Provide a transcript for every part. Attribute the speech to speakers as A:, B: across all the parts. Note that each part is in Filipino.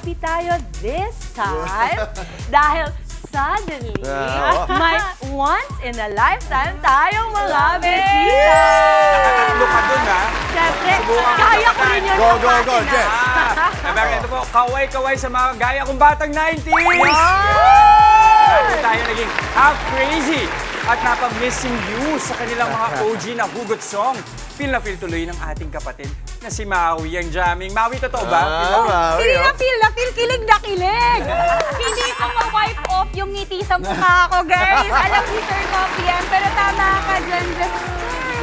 A: happy tayo this time dahil suddenly, may once-in-a-lifetime tayong mga bisita.
B: Nakatatlo ka dun, ha?
A: Siyempre, kaya ko rin yun.
C: Go, Jess!
B: Ito po, kaway-kaway sa mga gaya kong batang 90s! Dati tayo naging half crazy at napag-missing you sa kanilang mga OG na hugot song. Feel na feel tuloy ng ating kapatid na si Maui ang jamming. Maui, totoo ba?
A: Hindi na feel, kilig na kilig. Hindi ko ma-wipe off yung ngiti sa mukha ko, guys. Alam ni Sir Coffee yan, pero tama ka dyan.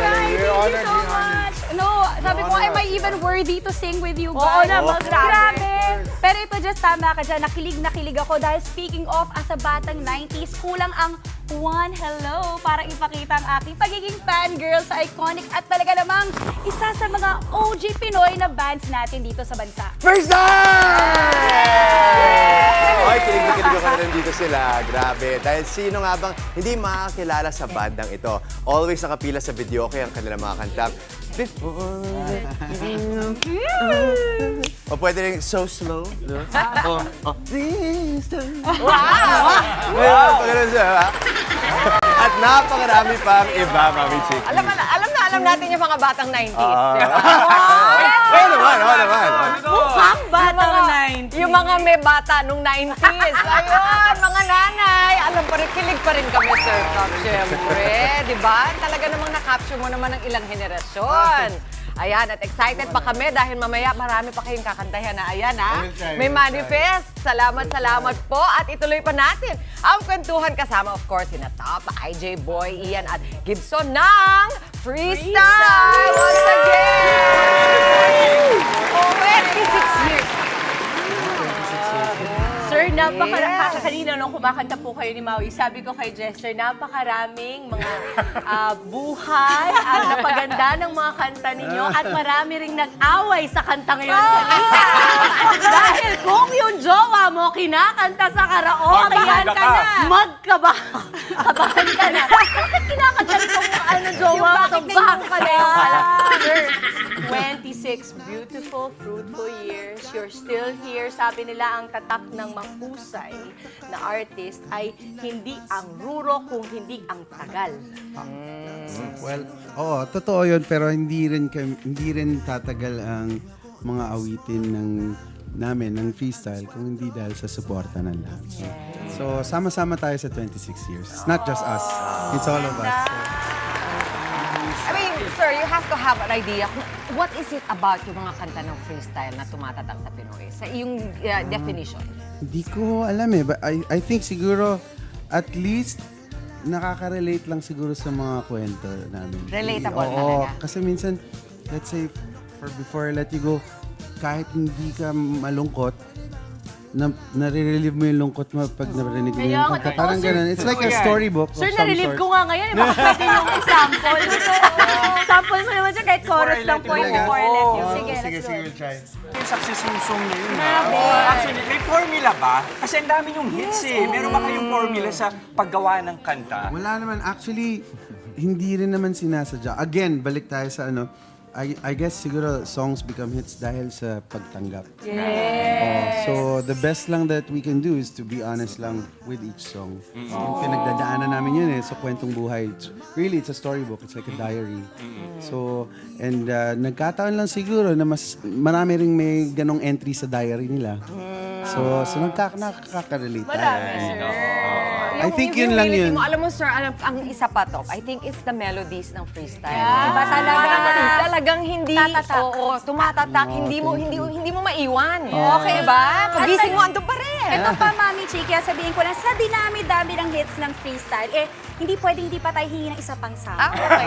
A: Thank you so much. No, sabi ko, am I even worthy to sing with you guys? Oo naman, grabe. Pero ito, just tama ka dyan. Na kilig ako dahil speaking of, as a batang 90s, kulang ang one hello para ipakita ang aking pagiging fangirl sa iconic at talaga namang isa sa mga OG Pinoy na bands natin dito sa bansa.
C: First time! Oy, kilig na kilig ako na nandito sila. Grabe. Dahil sino nga bang hindi makakilala sa bandang ito? Always nakapila sa video kaya ang kanilang mga kanta. O pwede rin so slow. No? This time. Wow! At napakarami pang iba, Mami Chicky.
D: Alam natin yung mga batang 90s.
C: Oo naman.
A: Mukhang batang 90s.
D: Yung mga may bata nung 90s. Ayun, mga nanay. Alam pa rin, kilig pa rin kami, Sir Top, syempre. Diba? Talaga namang na-capture mo naman ng ilang henerasyon. Ayan, at excited pa kami dahil mamaya marami pa kayong kakantahan na. Ayan, ha? May manifest. Salamat po. At ituloy pa natin ang kwentuhan kasama, of course, sina Top, IJ Boy, Ian at Gibson ng Freestyle! Once again! 26 years.
A: Sir, kanina nung kumakanta po kayo ni Maui, sabi ko kay Jester, napakaraming mga buhay at napaganda ng mga kanta ninyo at marami ring nag-away sa kanta ngayon kanina. Dahil kung yung jowa mo kinakanta sa karaoke, magkabahan ka na. Bakit kinakanta nitong jowa mo? Bakit ka na yung Sir, 26 beautiful, fruitful years. You're still here. Sabi nila ang tatak ng mahusay na artist ay hindi ang ruro kung hindi ang tagal.
E: Well, oo, totoo yun, pero hindi rin tatagal ang mga awitin namin ng freestyle kung hindi dahil sa suporta ng lahat. So, sama-sama tayo sa 26 years. It's not just us. It's all of us.
D: I mean, sir, you have to have an idea. What is it about yung mga kanta ng freestyle na tumatatak sa Pinoy? Sa iyong definition?
E: Hindi ko alam eh. But I think siguro, at least, nakaka-relate lang siguro sa mga kwento namin.
D: Relatable
E: Oo,
D: talaga.
E: kasi minsan, let's say, before I let you go, kahit hindi ka malungkot, nare-relieve mo yung lungkot mo pag narinig mo yung kanta. Parang ganun. It's like a storybook of
A: Sir,
E: some
A: na-relieve
E: sort.
A: ko nga ngayon. Baka pwede yung sample. Sample mo naman siya kahit chorus lang po yung before I let you. Sige, let's go.
E: we'll try.
B: Yung successful song na yun, ha? Actually, may formula ba? Kasi ang dami yung hits, eh. Meron ba kayong formula sa paggawa ng kanta?
E: Wala naman. Actually, hindi rin naman sinasadya. Again, balik tayo sa ano, I guess siguro songs become hits dahil sa pagtanggap. So the best lang that we can do is to be honest lang with each song. Yung pinagdadaanan namin yun eh, sa kwentong buhay. Really, it's a storybook. It's like a diary. So, and nagkataon lang siguro na mas marami ring may ganong entry sa diary nila. So nakaka-relate tayo.
A: Marami, sir.
E: I think yun lang yun.
D: Alam mo, sir, ang isa pa to, I think it's the melodies ng freestyle.
A: Iba talaga.
D: Talagang hindi,
A: Tatatak.
D: oo, tumatatak, hindi mo maiwan. Okay ba? Pagising mo, ando pa rin.
A: Ito pa, Mami Chiki, sabihin ko lang, sa dinami-dami ng hits ng freestyle, hindi pwedeng hindi pa tayo hingi ng isa pang sound.
D: Okay.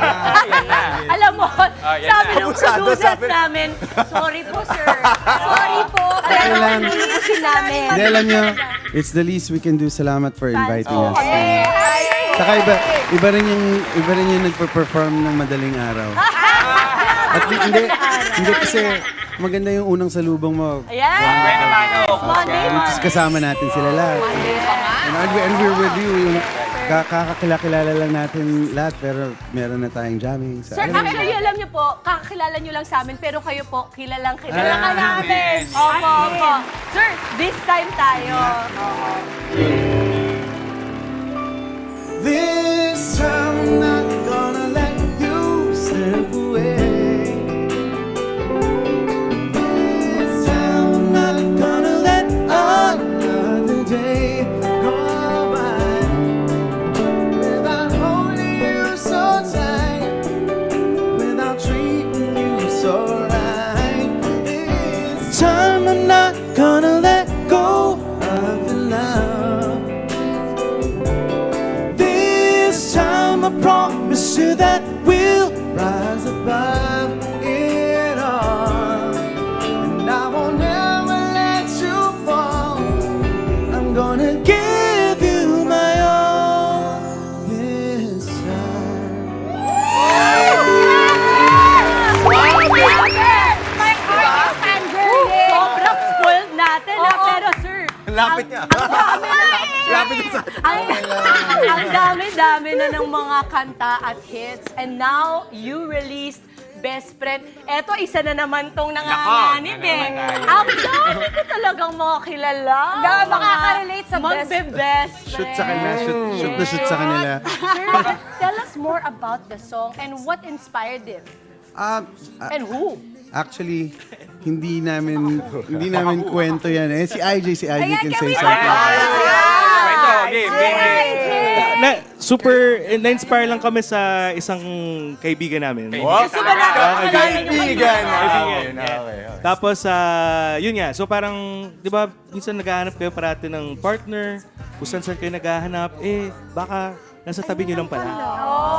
A: Alam mo,
B: yan
A: sabi
B: na.
A: ng producers namin, sorry po, sir. Sorry po, pero
E: lang.
A: hindi namin.
E: Hindi, alam nyo, it's the least we can do. Salamat for inviting us. Saka iba rin yung nagpa-perform ng madaling araw. At hindi kasi maganda yung unang salubong mo.
A: Ayan! Monday,
E: Tapos kasama natin sila lahat.
D: Monday pa nga.
E: And we're with you. kakakilala lang natin lahat, pero meron na tayong jamming. So,
A: Sir,
E: alam mo,
A: actually, alam niyo po, kakakilala niyo lang sa amin, pero kayo po, kilalang kilala ka
B: Ah,
A: namin.
B: yes.
A: Opo, opo. Sir, this time tayo.
E: This time I'm not gonna let you slip away. This time I'm not gonna let another day go by without holding you so tight, without treating you so right. This time I'm not gonna let go of your love. This time I promise you that we'll rise above it all. And I won't ever let you fall. I'm gonna give you my all this time.
A: My heart is fangirling. Sobrang spoiled natin, pero sir,
C: Lapit niya. Lapit niya.
A: ang dami-dami na ng mga kanta at hits. And now, you released Best Friend. Eto, isa na naman tong nanganganib eh. Ang dami ko talagang mga kilala. Makaka-relate sa best
E: Shoot sa kanila, shoot sa kanila.
A: Sir, tell us more about the song and what inspired it. And who?
E: Actually, hindi namin kwento yan eh. Si IJ
A: Ayan,
E: can
A: can
E: say
A: we-
E: something.
B: Ito, game.
F: Na-inspire lang kami sa isang kaibigan namin.
C: Wow,
A: Gusto ba natin?
C: kaibigan.
F: Kaibigan.
C: Okay.
F: Tapos, yun nga. So parang, di ba, minsan naghahanap kayo parati ng partner. Kung saan kayo naghahanap, baka nasa tabi nyo lang pala.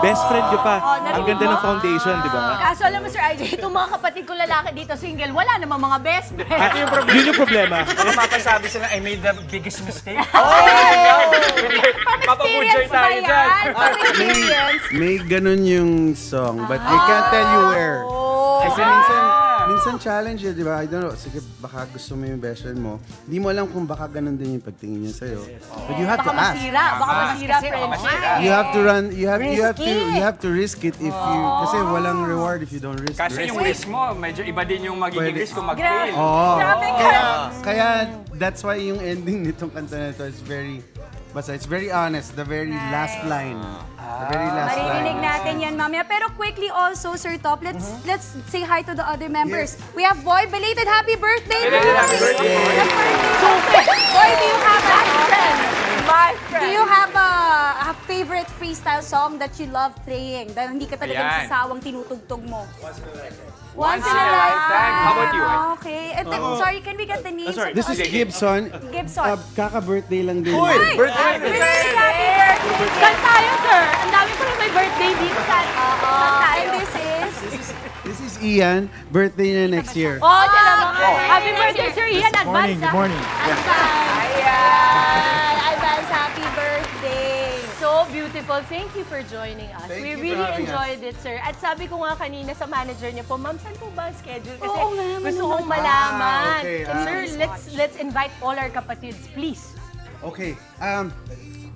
F: Best friend nyo pa. Ang ganda ng foundation, di ba?
A: Kaso alam mo, Sir IJ, itong mga kapatid ko lalaki dito single, wala namang mga best friend.
F: Yun yung problema.
B: Baka mapasabi sila, I made the biggest mistake.
A: From
B: Papabujoy
A: experience ba
B: tayo dyan.
A: yan? From experience.
E: May ganun yung song, but I can't tell you where. Kasi minsan challenge di ba? I don't know, sige, baka gusto mo yung best friend mo. Hindi mo alam kung baka ganun din yung pagtingin niya sa'yo. But you have
A: Baka
E: to ask.
A: masira friendship.
E: You have to run, you have to risk it if you, kasi walang reward if you don't risk
B: Kasi
E: it.
B: yung risk mo, medyo iba din yung magiging
E: Pwede.
B: risk kung mag-fail.
A: Grabe ka.
E: Kaya that's why yung ending nitong kanta na ito is it's very honest, the very last line. The very last
G: Maririnig
E: line.
G: natin yan mamaya. Pero quickly also, Sir Top, let's say hi to the other members. We have Boy, belated happy birthday!
B: Belated happy birthday.
G: Boy, do you have
A: My friend.
G: Do you have a favorite freestyle song that you love playing? Dahil hindi ka talaga
B: Ayan.
G: nasasawang tinutugtog mo.
B: Once in a lifetime. How about you?
G: Okay. And then, sorry, can we get the names?
F: sorry.
G: of
E: This
G: the
E: is Gibson.
G: Gibson.
E: Kaka-birthday lang din.
G: Happy
A: Happy birthday! Saan tayo, sir? Ang dami ko na may birthday dito. Saan tayo?
G: And
E: This is Ian. Birthday niya next year.
A: Oh, talaga. Happy birthday, Sir Ian. Advance. Good morning.
G: Ayan. Advance happy birthday.
A: So beautiful. Thank you for joining us.
E: Thank
A: We
E: you for
A: really
E: having
A: enjoyed it, sir. At sabi ko nga kanina sa manager niya po, ma'am, saan po ba ang schedule? Kasi
G: Oo nga,
A: gusto kong malaman.
E: okay.
A: Sir, let's invite all our kapatids, please.
E: Okay.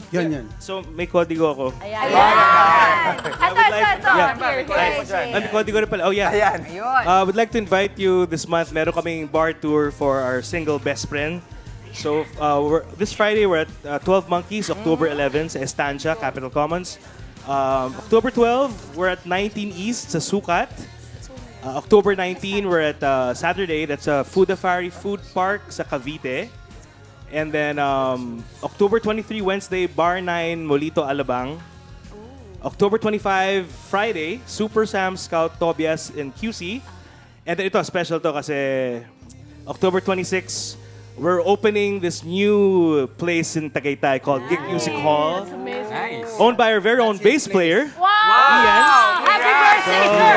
E: Yun.
F: So may kodigo ako.
A: Ayan. Ito.
F: May kodigo rin pala. Oh yeah.
C: Ayan.
F: Would like to invite you this month. Meron kaming bar tour for our single best friend. So this Friday we're at 12 Monkeys, October 11 sa Estancia, Capital Commons. October 12 we're at 19 East sa Sukat. October 19 we're at Saturday, that's Foodafari Food Park sa Cavite. And then October 23 Wednesday, Bar 9 Molito Alabang. October 25 Friday, Super Sam Scout Tobias in QC. And then ito special to kasi October 26 we're opening this new place in Tagaytay called Gig Music Hall,
B: Nice.
F: owned by our very own bass player.
A: Wow!
F: Ian.
A: Happy birthday, sir!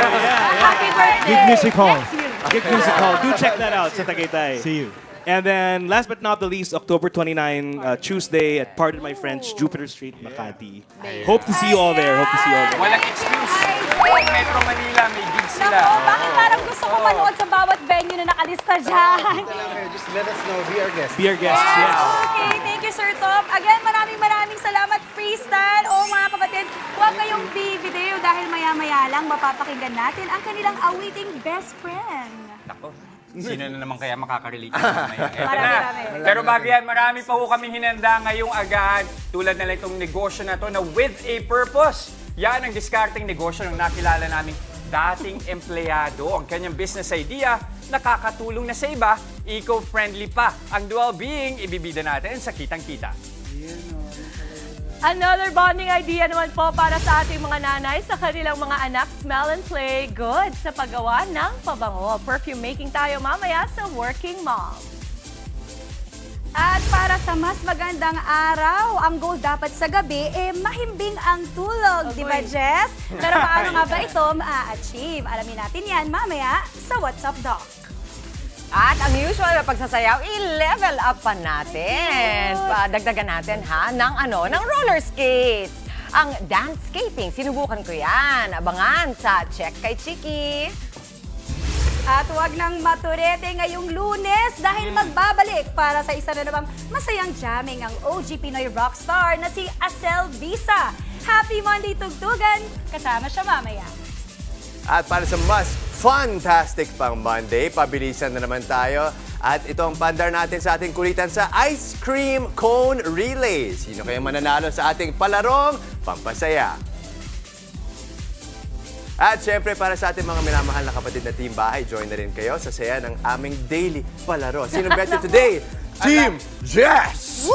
A: Happy birthday!
F: Gig Music Hall. Gig Music Hall. Do check that out sa Tagaytay.
H: See you.
F: And then, last but not the least, October 29, Tuesday at Pardon My French, Jupiter Street, Makati. Hope to see you all there.
B: Walang excuse. Pag Metro Manila, may gigs sila.
G: Nako, bakit parang gusto ko manood sa bawat venue na nakalista dyan?
E: Just let us know. Be our guest.
F: Be our guests. Yes.
G: Okay, thank you
A: Sir Top. Again, maraming salamat, Freestyle. O mga kapatid, huwag kayong bibitiw dahil maya-maya lang mapapakinggan natin ang kanilang awiting best friend.
B: Nako, sino na naman kaya makaka-relate mamaya? Eto
A: Marami.
B: Pero bago yan, marami pa ho kaming hinanda ngayong agad. Tulad na lang itong negosyo na to na with a purpose. Yan ang discarding negosyo ng nakilala naming dating empleyado. Ang kanyang business idea, nakakatulong na sa iba, eco-friendly pa. Ang dual being, ibibida natin sa Kitang-Kita.
H: Another bonding idea naman po para sa ating mga nanay sa kanilang mga anak, smell and play good sa paggawa ng pabango. Perfume making tayo mamaya sa Working Mom.
A: At para sa mas magandang araw, ang goal dapat sa gabi, mahimbing ang tulog, di ba, Jess? Pero paano nga ba ito ma-achieve? Alamin natin yan mamaya sa What's Up, Doc.
D: At ang usual na pagsasayaw, i-level up pa natin. Dagdagan natin ng roller skates. Ang dance skating, sinubukan ko yan. Abangan sa Check kay Chiki.
A: At huwag nang maturete ngayong Lunes dahil magbabalik para sa isa na namang masayang jamming ang OG Pinoy rockstar na si Asel Bisa. Happy Monday, Tugtugan! Kasama siya mamaya.
C: At para sa mas fantastic pang Monday, pabilisan na naman tayo. At ito ang pandar natin sa ating kulitan sa Ice Cream Cone Relay. Sino kaya mananalo sa ating palarong pampasaya? At syempre, para sa ating mga minamahal na kapatid na team bahay, join na rin kayo sa saya ng aming daily palaro. Sino better today? Team Jess!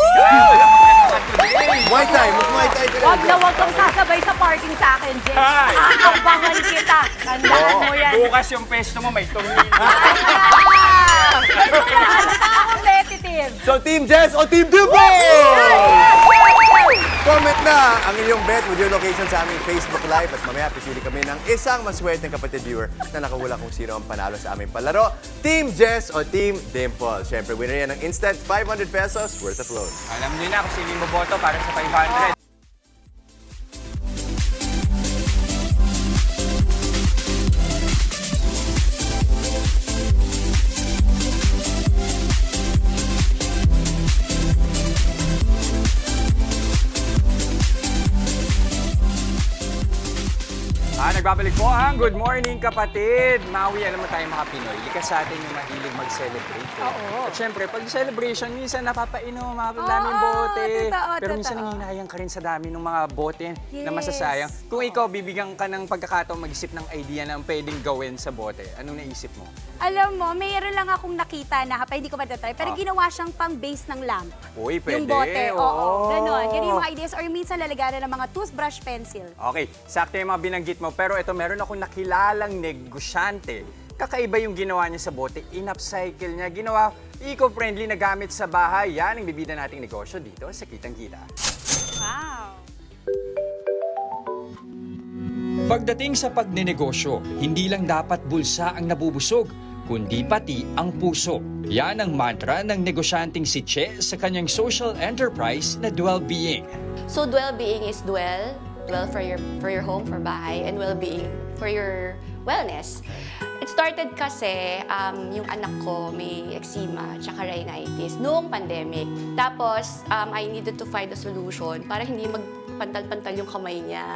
C: Muay Thai! Mag-Muay Thai ka rin.
H: Huwag kang sasabay sa parking sa akin, Jess.
B: Ay!
H: Aabangan kita. Tandaan mo yan.
B: Bukas yung pesto mo, may tumingin.
H: Competitive.
C: So, Team Jess o Team Dubo! Comment na ang inyong bet with your location sa aming Facebook Live at mamaya pipili kami ng isang maswerteng kapatid viewer na nakahula kung sino ang panalo sa aming palaro. Team Jess o Team Dimple. Siyempre, winner yan ng instant 500 pesos worth of loan.
B: Alam niyo na kung sino yung boboto para sa 500. Nagbabalik po ang Good Morning Kapatid. Maui, alam mo tayo mga Pinoy, likas sa atin yung mahilig mag-celebrate. At syempre, pag celebration, minsan napapainom, dami yung bote.
A: totoo,
B: Pero minsan
A: totoo.
B: nanginayang ka rin sa dami ng mga bote na masasayang. Kung ikaw, bibigyan ka ng pagkakataon mag-isip ng idea na pwedeng gawin sa bote, anong naisip mo?
A: Alam mo, mayroon lang akong nakita na, hindi ko matatry, pero ginawa siyang pang-base ng lamp.
B: Uy, pwede.
A: Yung bote, oo. Ganon. Ganun yung mga
B: Oh.
A: ideas. Or minsan lalagyan ng mga toothbrush pencil.
B: Okay, sakto yung mga binanggit mo. Pero ito, meron akong nakilalang negosyante. Kakaiba yung ginawa niya sa bote. In-upcycle niya. Ginawa eco-friendly na gamit sa bahay. Yan ang bibida nating negosyo dito sa Kitang-Kita.
A: Wow!
B: Pagdating sa pagnenegosyo, hindi lang dapat bulsa ang nabubusog, kundi pati ang puso. Yan ang mantra ng negosyanteng si Che sa kanyang social enterprise na Dual Being.
I: So well-being is dual for your home, for bahay, and well-being for your wellness. It started kasi yung anak ko may eczema tsaka rhinitis noong pandemic. Tapos I needed to find a solution para hindi magpantal-pantal yung kamay niya.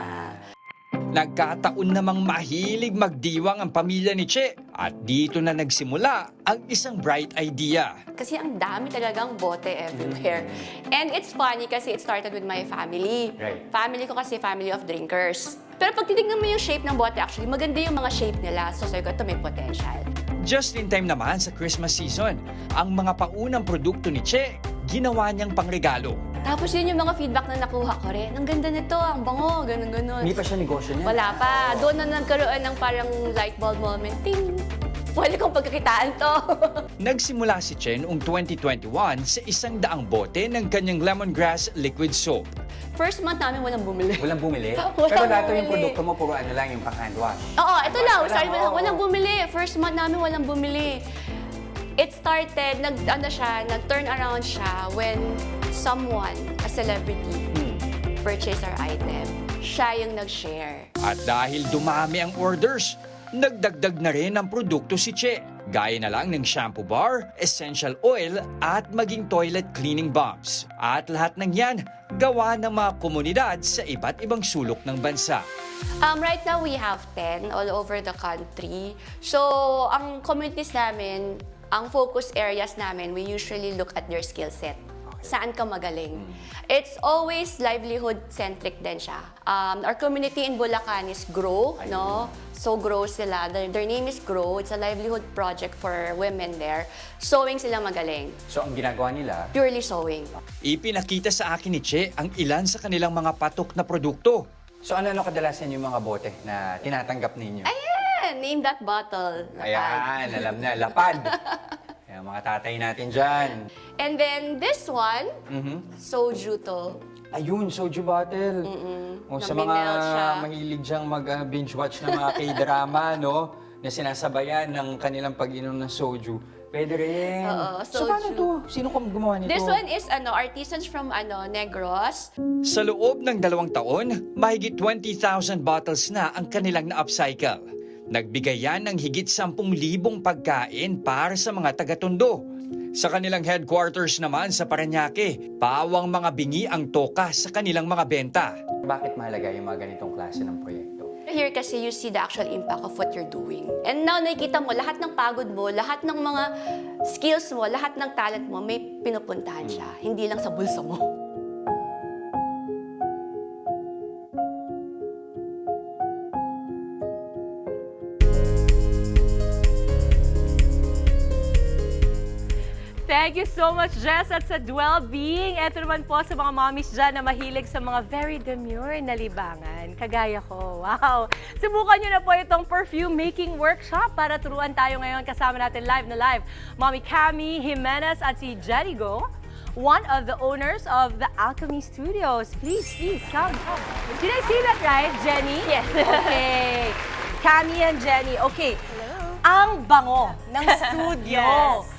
B: Nagkataon namang mahilig magdiwang ang pamilya ni Che at dito na nagsimula ang isang bright idea.
I: Kasi ang dami talagang bote everywhere. And it's funny kasi it started with my family.
B: Right.
I: Family ko kasi family of drinkers. Pero pag titignan mo yung shape ng bote, actually, maganda yung mga shape nila. So sabi ko, ito may potential.
B: Just in time naman sa Christmas season, ang mga paunang produkto ni Che, ginawa niyang pangregalo.
I: Tapos yun yung mga feedback na nakuha ko rin. Ang ganda nito, ang bango, ganun-ganun.
B: Hindi pa siya negosyo niya?
I: Wala pa. Doon na nagkaroon ng parang light bulb moment. Ting! Pwede kong pagkakitaan to.
B: Nagsimula si Che noong 2021 sa 100 bote ng kanyang lemongrass liquid soap.
I: First month namin walang bumili.
B: Walang bumili?
I: Walang
B: Pero lahat
I: bumili.
B: yung produkto mo, puro ano lang yung pang-hand wash.
I: Oo, ito lang. Sorry,
B: oo.
I: walang bumili. First month namin walang bumili. It started, nag-turn around siya when someone, a celebrity, purchased our item. Siya yung nag-share.
B: At dahil dumami ang orders, nagdagdag na rin ang produkto si Che.
J: Gaya na lang ng shampoo bar, essential oil at maging toilet cleaning bombs. At lahat ng yan, gawa ng mga komunidad sa iba't ibang sulok ng bansa.
I: Right now, we have 10 all over the country. So, ang communities namin, ang focus areas namin, we usually look at their skill set. Saan ka magaling? It's always livelihood-centric din siya. Our community in Bulacan is Grow, no? So, Grow sila. Their name is Grow. It's a livelihood project for women there. Sewing sila magaling.
B: So, ang ginagawa nila?
I: Purely sewing.
J: Ipinakita sa akin ni Che ang ilan sa kanilang mga patok na produkto.
B: So, ano kadalasan yung mga bote na tinatanggap ninyo?
I: Ayan! Name that bottle.
B: Ayan, alam na, lapad. Ayan, mga tatay natin dyan.
I: And then, this one, soju to.
B: Ayun, soju bottle. O, sa mga
I: Naminelt siya.
B: mahilig diyang mag-binge watch ng mga K-drama, no? Na sinasabayan ng kanilang pag-inom ng soju. Pwede rin.
I: Oo,
B: So, paano
I: soju.
B: to? Sino gumawa nito?
I: This one is artisans from Negros.
J: Sa loob ng 2 taon, mahigit 20,000 bottles na ang kanilang na-upcycle. Nagbigay yan ng higit 10,000 pagkain para sa mga taga-Tondo. Sa kanilang headquarters naman sa Parañaque, pawang mga bingi ang toka sa kanilang mga benta.
B: Bakit mahalaga yung mga ganitong klase ng proyekto?
I: Here kasi you see the actual impact of what you're doing. And now nakikita mo, lahat ng pagod mo, lahat ng mga skills mo, lahat ng talent mo, may pinupuntahan siya. Hindi lang sa bulsa mo.
H: Thank you so much, Jess, at sa Dwell Being. Ito naman po sa mga mommies dyan na mahilig sa mga very demure na libangan. Kagaya ko. Wow! Subukan nyo na po itong perfume making workshop para turuan tayo ngayon. Kasama natin live na live, Mommy Cami Jimenez at si Jenny Go, one of the owners of the Alchemy Studios. Please, come. Did I say that right, Jenny?
A: Yes.
H: Okay. Cami and Jenny. Okay. Hello. Ang bango ng studio.
A: Yes.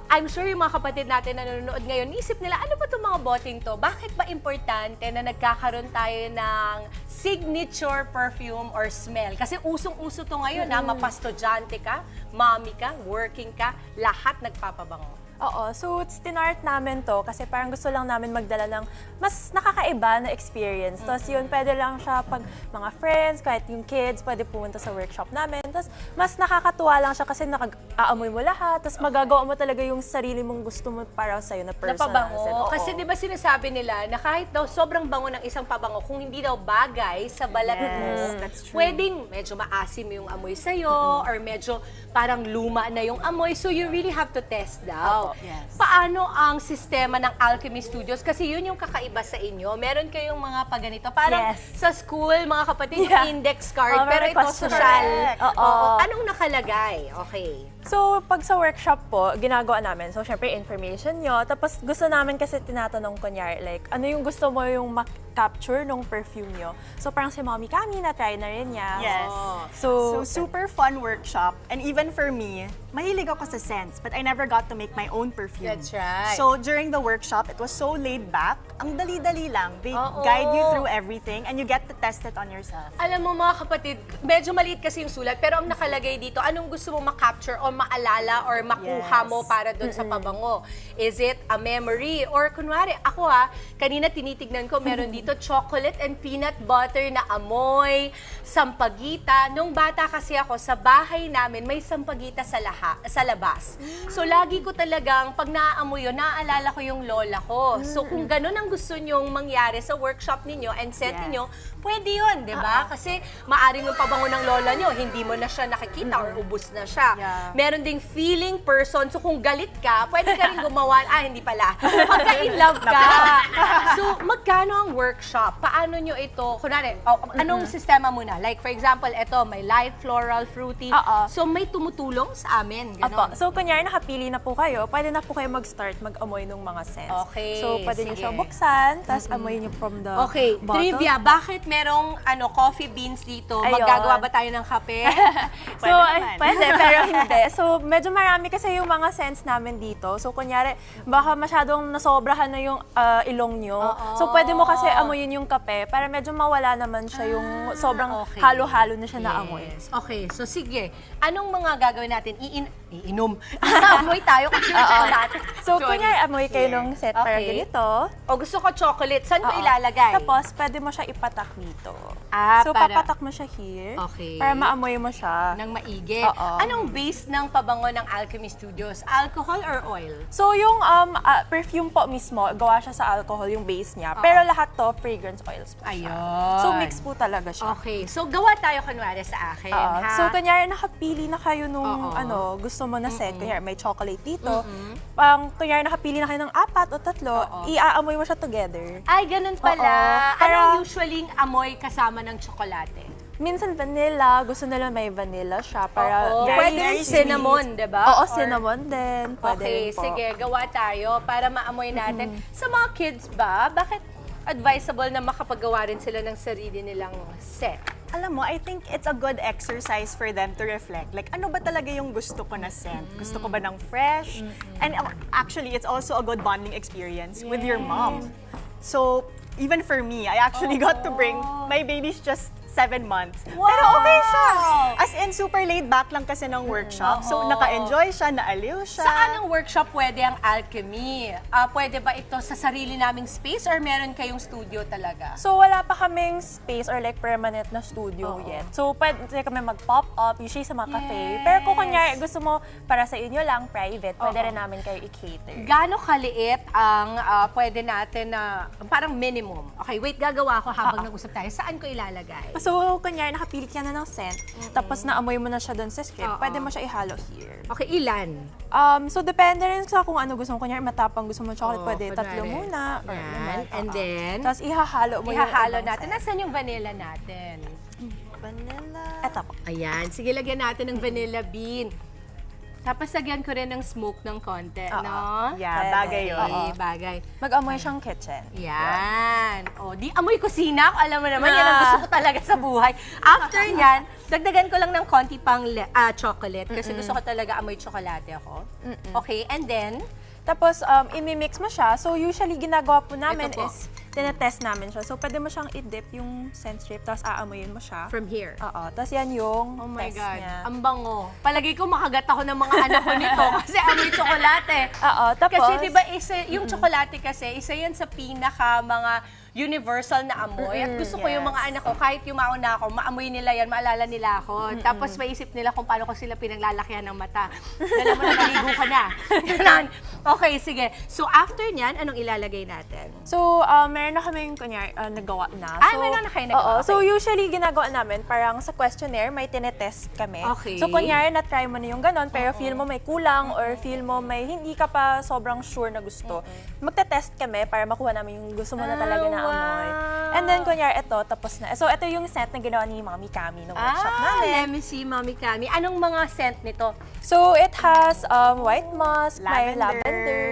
H: I'm sure yung mga kapatid natin na nanonood ngayon, isip nila, ano ba itong mga boting to? Bakit ba importante na nagkakaroon tayo ng signature perfume or smell? Kasi usong-uso to ngayon, na mapastodyante ka, mommy ka, working ka, lahat nagpapabango.
K: Oo, so tinart namin to kasi parang gusto lang namin magdala ng mas nakakaiba na experience. Tapos yun, pwede lang siya pag mga friends, kahit yung kids, pwede pumunta sa workshop namin. Tapos mas nakakatuwa lang siya kasi aamoy mo lahat, tapos magagawa mo talaga yung sarili mong gusto mo para sa'yo na personal.
H: Napabango. Kasi di ba sinasabi nila na kahit daw sobrang bango ng isang pabango, kung hindi daw bagay sa balat mo,
K: that's true.
H: pwedeng medyo maasim yung amoy sa'yo or medyo parang luma na yung amoy. So you really have to test daw.
K: Yes.
H: Paano ang sistema ng Alchemy Studios? Kasi yun yung kakaiba sa inyo. Meron kayong mga paganito. Parang
K: Yes.
H: sa school, mga kapatid,
K: Yeah.
H: index card.
K: Oh,
H: pero
K: very
H: ito
K: customer.
H: social.
K: Oo.
H: Anong nakalagay? Okay.
K: So, pag sa workshop po, ginagawa namin. So, syempre, information nyo. Tapos, gusto namin kasi tinatanong kunyari, like, ano yung gusto mo yung capture nung perfume nyo? So, parang si Mommy Cami, na-try na rin niya.
A: Yes. So, super fun workshop. And even for me, mahilig ako sa scents, but I never got to make my own perfume.
H: That's right.
A: So, during the workshop, it was so laid back. Ang dali-dali lang. They
H: Oo.
A: guide you through everything and you get to test it on yourself.
H: Alam mo mga kapatid, medyo maliit kasi yung sulat, pero ang nakalagay dito, anong gusto mo ma-capture o maalala or makuha
A: Yes.
H: mo para doon sa pabango? Is it a memory? Or kunwari, ako kanina tinitignan ko, meron dito chocolate and peanut butter na amoy, sampagita. Nung bata kasi ako, sa bahay namin, may sampagita sa labas. So lagi ko talagang, pag naaamoy yun, naaalala ko yung lola ko. So kung ganun ang gusto nyong mangyari sa workshop ninyo and set ninyo, pwede yun, di ba? Kasi maaring yung pabango ng lola nyo, hindi mo na siya nakikita or ubus na siya.
A: Yeah.
H: Meron ding feeling person, so kung galit ka, pwede ka rin gumawa, hindi pala. Pagka-in love ka. So, magkano ang workshop? Paano nyo ito, kunwari, anong sistema muna? Like, for example, ito, may light, floral, fruity.
K: Oo.
H: So, may tumutulong sa amin. Ganon.
K: Apo. So, kunyari nakapili na po kayo, pwede na po kayo mag-start mag-amoy ng mga scents.
H: Okay,
K: So, pwede nyo
H: sige.
K: siya buksan. buksan, tapos amoy niyo from the
H: Okay,
K: bottle.
H: trivia. Bakit merong coffee beans dito?
K: Ayun.
H: Maggagawa ba tayo ng kape?
K: So, pwede, pero hindi. So, medyo marami kasi yung mga scents namin dito. So, kunyari, baka masyadong nasobrahan na yung ilong nyo. So, pwede mo kasi amoyin yung kape para medyo mawala naman siya yung sobrang
H: okay.
K: halo-halo na siya na amoy.
H: Okay, so sige. Anong mga gagawin natin? Iinom. Amoy tayo kasi yung chocolate.
K: So, kunyari, amoy kayo ng set para
H: Okay.
K: ganito.
H: O gusto ko chocolate. Saan ko
K: Oo.
H: ilalagay?
K: Tapos, pwede mo siya ipatak dito. So,
H: para
K: papatak mo siya here.
H: Okay.
K: Para maamoy mo siya.
H: ng maigi.
K: Oo.
H: Anong base ng pabango ng Alchemy Studios? Alcohol or oil?
K: So, yung perfume po mismo, gawa siya sa alcohol, yung base niya. Pero lahat to, fragrance oils po siya.
H: Ayun.
K: So, mix po talaga siya.
H: Okay. So, gawa tayo kunwari sa akin, ha?
K: So, kunyari, nakapili na kayo nung gusto mo na set. Kunyari, may chocolate dito. Kunyari, nakapili na kayo ng 4 o 3, iaamoy mo siya together.
H: Ay, ganun pala.
K: Oo. Para-
H: Anong usually amoy kasama ng tsokolate?
K: Minsan vanilla, gusto nila may vanilla siya para
H: Oo.
K: very,
H: Pwede
K: very
H: rin
K: sweet.
H: cinnamon, di ba?
K: Oo,
H: Or-
K: cinnamon din. Pwede
H: Okay,
K: rin po.
H: sige, gawa tayo para maamoy natin. Sa mga kids ba, bakit advisable na makapagawa rin sila ng sarili nilang scent?
L: Alam mo, I think it's a good exercise for them to reflect. Like, ano ba talaga yung gusto ko na scent? Gusto ko ba ng fresh? And actually, it's also a good bonding experience with your mom. So, even for me, I actually got to bring, my baby's just 7 months. Pero okay siya. As in, super laid back lang kasi ng workshop. So, naka-enjoy siya, naaliw siya.
H: Saan ang workshop pwede ang Alchemy? Pwede ba ito sa sarili naming space or meron kayong studio talaga?
K: So, wala pa kaming space or like permanent na studio yet. So, pwede kami mag-pop up, usually sa mga cafe. Pero kung kunyari gusto mo para sa inyo lang, private, pwede rin namin kayo i-cater.
H: Gaano kaliit ang pwede natin na parang minimum? Okay, wait, gagawa ko habang nag-usap tayo. Saan ko ilalagay?
K: So, kunyari nakapili ka na ng scent, tapos naamoy mo na siya doon sa script, pwede mo siya ihalo here.
H: Okay, ilan?
K: So, depende rin sa kung ano gusto mo. Kunyari, matapang gusto mo chocolate, pwede
H: kunwari.
K: 3 muna. Or
H: Yan.
K: naman.
H: And then?
K: Tapos ihahalo mo
H: Ihahalo
K: yung ibang
H: natin.
K: scent.
H: Nasaan yung vanilla natin?
L: Vanilla.
K: Eto po.
H: Ayan. Sige, lagyan natin ng vanilla bean. Tapos lagyan ko rin ng smoke ng konti, no?
L: Yeah, bagay yun.
H: Okay, bagay.
K: Mag-amoy siyang kitchen.
H: Yan. O, di amoy kusina. Alam mo naman, yan ang gusto ko talaga sa buhay. After nyan, dagdagan ko lang ng konti pang chocolate kasi gusto ko talaga amoy tsokolate ako. Okay, and then?
K: Tapos, imimix mo siya. So, usually, ginagawa po namin
H: Ito po.
K: is, tinetest namin siya. So, pwede mo siyang i-dip yung scent strip, tapos aamoyin mo siya.
H: From here.
K: Oo. Tapos, yan yung
H: Oh my
K: test
H: God.
K: niya.
H: Ang bango. Palagay ko makagat ako ng mga anak ko nito kasi amoy tsokolate.
K: Oo. Tapos,
H: Kasi di ba yung tsokolate kasi, isa yan sa pinaka mga universal na amoy. At gusto ko yung mga anak ko, kahit yumaon na ako, maamoy nila yan, maalala nila ako. Tapos maisip nila kung paano ko sila pinaglalakihan ng mata. Dala mo na, maligo ka na. Ganon. Okay, sige. So after nyan, anong ilalagay natin?
K: So, meron na kami yung kunyari, nagawa na. So,
H: meron na kayo nagawa.
K: Oo. So, usually, ginagawa namin, parang sa questionnaire, may tinetest kami.
H: Okay.
K: So, kunyari, na-try mo na yung ganon, pero feel mo may kulang or feel mo may hindi ka pa sobrang sure na gusto. Magte-test kami para makuha namin yung gusto mo na talaga na amoy. And then, kunyari, ito, tapos na. So, ito yung scent na ginawa ni Mami Kami nung workshop namin.
H: Let me see, Mami Kami. Anong mga scent nito?
K: So, it has white musk, may
L: Lavender.
K: lavender.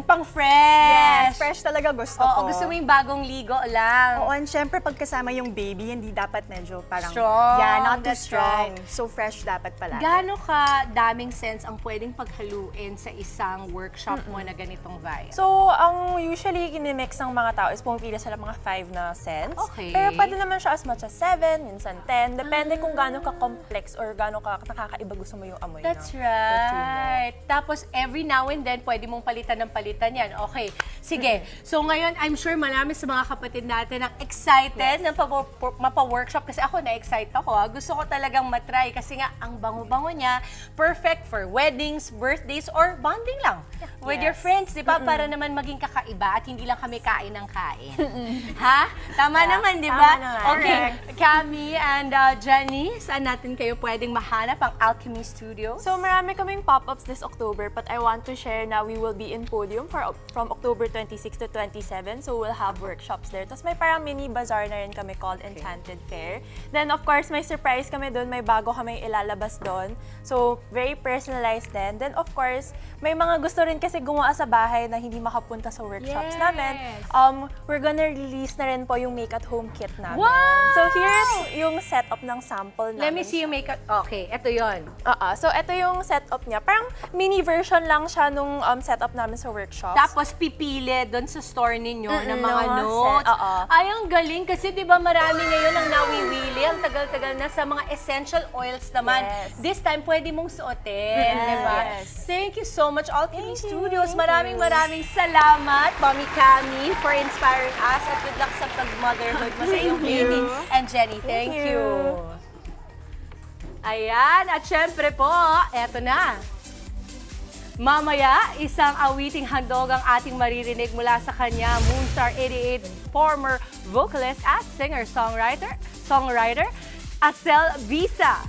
H: Pang fresh.
L: Yes, fresh talaga gusto
H: Oo,
L: ko.
H: gusto mo yung bagong ligo lang.
L: Oo, and syempre pagkasama yung baby, hindi dapat medyo parang...
H: Strong,
L: Yeah, not too
H: that's
L: strong.
H: right.
L: So fresh dapat pala.
H: Gaano ka daming scents ang pwedeng paghaluin sa isang workshop mo na ganitong vibe?
K: So, ang usually kinimix ng mga tao is pumipili sila mga 5 na scents.
H: Okay.
K: Pero pwede naman siya as much as 7, minsan 10. Depende kung gaano ka-complex or gaano ka nakakaiba gusto mo yung amoy
H: That's
K: ng perfume mo.
H: right. Tapos every now and then, pwede mong palitan ng palitan yan. Okay. Sige. So ngayon, I'm sure marami sa mga kapatid natin ang excited na mapa-workshop. Kasi ako, na-excite ako. Gusto ko talagang matry kasi nga, ang bango-bango niya, perfect for weddings, birthdays, or bonding lang with your friends, di ba? Para naman maging kakaiba at hindi lang kami kain ng kain. Ha? Tama naman, di ba?
K: Tama naman.
H: Okay. Cami and Jenny, saan natin kayo pwedeng mahanap ang Alchemy Studios?
K: So, marami kaming pop-ups this October, but I want to share na we will be in Podium from October October 26 to 27. So we'll have workshops there. Tapos may parang mini bazaar na rin kami called Enchanted Fair. Then of course, may surprise kami doon. May bago kami ilalabas doon. So very personalized din. Then of course, may mga gusto rin kasi gumawa sa bahay na hindi makapunta sa workshops namin. We're gonna release na rin po yung make-at-home kit namin.
H: Wow!
K: So here's yung setup ng sample namin.
H: Let me see yung makeup. Okay, ito yon.
K: So ito yung setup niya. Parang mini version lang siya nung setup namin sa workshops.
H: Tapos pipili doon sa store ninyo ng mga notes.
K: Oo.
H: Ay, ang galing kasi 'di ba marami ngayon ang nawiwili, ang tagal-tagal na sa mga essential oils naman.
K: Yes.
H: This time pwede mong suotin, 'di ba?
K: Yes.
H: Thank you so much Alchemy Studios. Maraming salamat, Mommy Cami, for inspiring us at good luck sa pag-motherhood mo sa iyong baby. And Jenny, thank you. Ayan, at syempre po, eto na. Mamaya, isang awiting handog ang ating maririnig mula sa kanya, Moonstar 88 former vocalist at singer-songwriter, Asel Visa.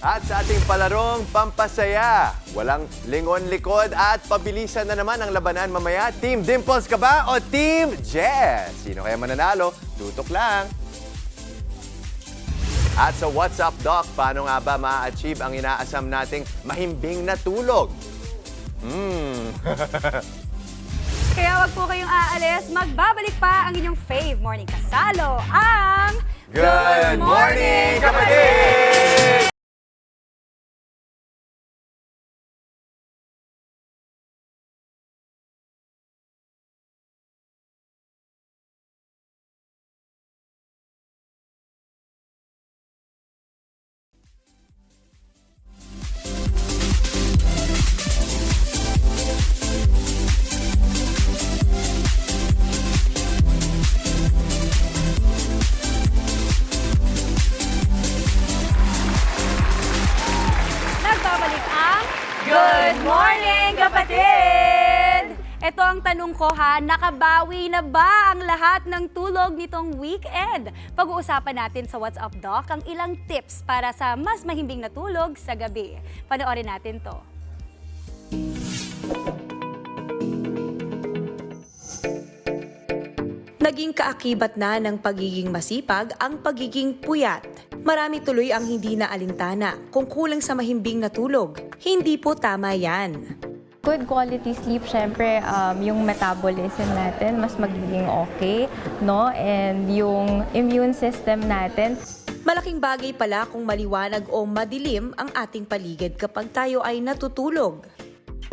C: At sa ating palarong pampasaya, walang lingon-likod at pabilisan na naman ang labanan mamaya. Team Dimples ka ba o Team Jess? Sino kaya mananalo? Tutok lang. At sa What's Up, Doc, paano nga ba ma-achieve ang inaasam nating mahimbing na tulog?
G: Kaya wag po kayong aalis, magbabalik pa ang inyong fave morning kasalo, ang
C: Good morning, kapatid!
G: nagbabalik ang
H: Good morning, kapatid!
G: Ito ang tanong ko ha, nakabawi na ba ang lahat ng tulog nitong weekend? Pag-uusapan natin sa What's Up Doc ang ilang tips para sa mas mahimbing na tulog sa gabi. Panoorin natin to.
M: Naging kaakibat na ng pagiging masipag ang pagiging puyat. Marami tuloy ang hindi na alintana kung kulang sa mahimbing na tulog. Hindi po tama yan.
N: Good quality sleep, syempre, yung metabolism natin mas magiging okay, no? And yung immune system natin.
M: Malaking bagay pala kung maliwanag o madilim ang ating paligid kapag tayo ay natutulog.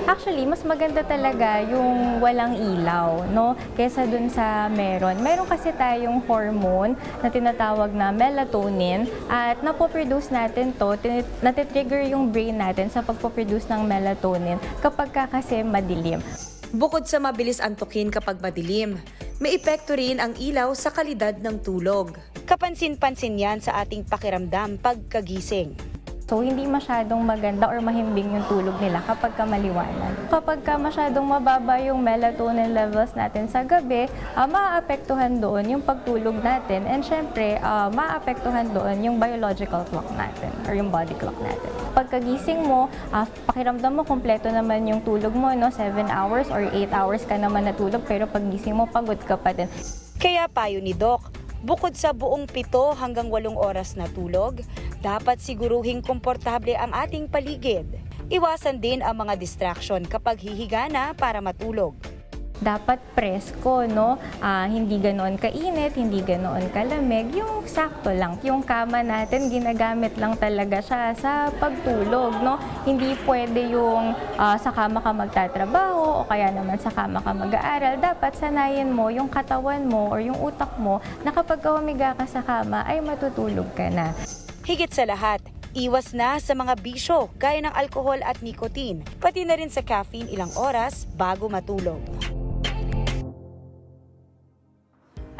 N: Actually, mas maganda talaga yung walang ilaw, no? Kesa dun sa meron. Meron kasi tayong hormone na tinatawag na melatonin at napoproduce natin to, natitrigger yung brain natin sa pagpoproduce ng melatonin kapag kasi madilim.
M: Bukod sa mabilis antukin kapag madilim, may epekto rin ang ilaw sa kalidad ng tulog. Kapansin-pansin yan sa ating pakiramdam pagkagising.
N: So, hindi masyadong maganda or mahimbing yung tulog nila kapag maliwanag. Kapag masyadong mababa yung melatonin levels natin sa gabi, maaapektuhan doon yung pagtulog natin and syempre, maaapektuhan doon yung biological clock natin or yung body clock natin. Pagkagising mo, pakiramdam mo kompleto naman yung tulog mo, no? 7 hours or 8 hours ka naman natulog pero paggising mo, pagod ka pa din.
M: Kaya payo ni Doc, bukod sa buong 7 hanggang 8 oras na tulog, dapat siguruhing komportable ang ating paligid. Iwasan din ang mga distraction kapag hihiga na para matulog.
N: Dapat presko, no? Hindi ganoon kainit, hindi ganoon kalamig, yung sakto lang. Yung kama natin, ginagamit lang talaga siya sa pagtulog, no? Hindi pwede yung sa kama ka magtatrabaho o kaya naman sa kama ka mag-aaral. Dapat sanayin mo yung katawan mo or yung utak mo na kapag humiga ka sa kama ay matutulog ka na.
M: Higit sa lahat, iwas na sa mga bisyo gaya ng alkohol at nicotine, pati na rin sa caffeine ilang oras bago matulog.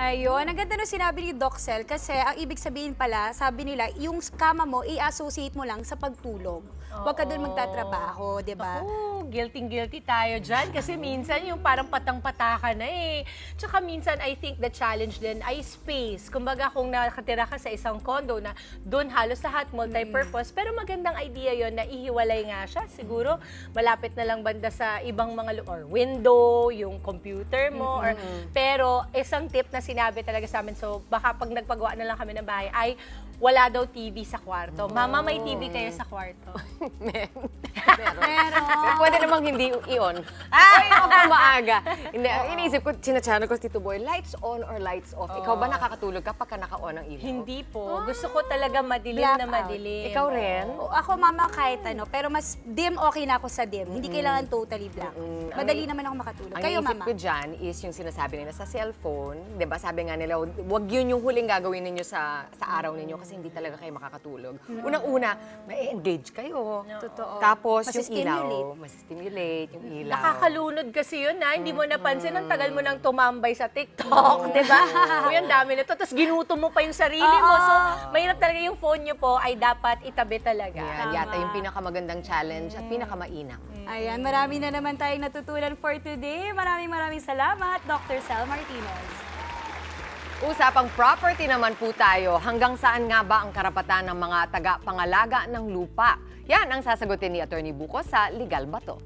G: Ayun, ang ganda nung sinabi ni Doc Sel kasi ang ibig sabihin pala, sabi nila, yung kama mo, i-associate mo lang sa pagtulog. Huwag ka doon magtatrabaho, di ba?
H: Oo, guilty tayo dyan kasi minsan yung parang patang-pataka na eh. Tsaka minsan, I think the challenge din ay space. Kumbaga kung nakatira ka sa isang condo na doon halos lahat multi-purpose, pero magandang idea yon na ihiwalay nga siya. Siguro, malapit na lang banda sa ibang mga or window, yung computer mo. Pero isang tip na sinabi talaga sa amin, so baka pag nagpagawa na lang kami ng bahay, ay wala daw TV sa kwarto. Mama, may TV kayo sa kwarto?
D: Pero, pwede namang hindi i-on. Ay, ako maaga. Hindi, iniisip ko, sinachano ko si Tito Boy, lights on or lights off. Ikaw ba nakakatulog kapag ka naka-on ang ilaw?
H: Hindi po. Gusto ko talaga madilim na madilim.
D: Ikaw rin?
G: Ako, mama, kahit ano. Pero mas dim, okay na ako sa dim. Hindi kailangan totally black. Madali naman ako makatulog.
D: Ang
G: Kayo,
D: naisip
G: mama?
D: ko dyan is yung sinasabi nila sa cellphone. Di ba sabi nga nila, wag yun yung huling gagawin ninyo sa araw ninyo kasi hindi talaga kayo makakatulog. Unang-una, ma-engage kayo.
G: Totoo.
D: Tapos yung
G: Masistimulate.
D: ilaw, masistimulate yung ilaw.
H: Nakakalunod kasi yun na, hindi mo napansin, ang tagal mo nang tumambay sa TikTok, di ba? Uy, ang dami nito. Tapos ginutom mo pa yung sarili mo. So, mahirap talaga yung phone nyo po ay dapat itabi talaga.
D: Yan, yata yung pinakamagandang challenge at pinakamainam.
G: Ayan, marami na naman tayong natutunan for today. Maraming salamat, Dr. Sel Martinez.
D: Usapang property naman po tayo. Hanggang saan nga ba ang karapatan ng mga taga-pangalaga ng lupa? Yan ang sasagutin ni Attorney Buko sa Legal Bato.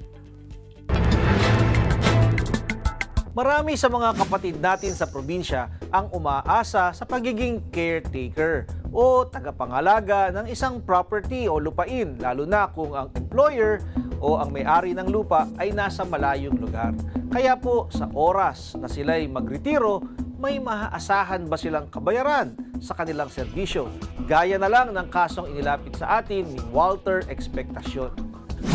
O: Marami sa mga kapatid natin sa probinsya ang umaasa sa pagiging caretaker o tagapangalaga ng isang property o lupain, lalo na kung ang employer o ang may-ari ng lupa ay nasa malayong lugar. Kaya po sa oras na sila'y magretiro, may maaasahan ba silang kabayaran sa kanilang serbisyo? Gaya na lang ng kasong inilapit sa atin ni Walter Expectacion.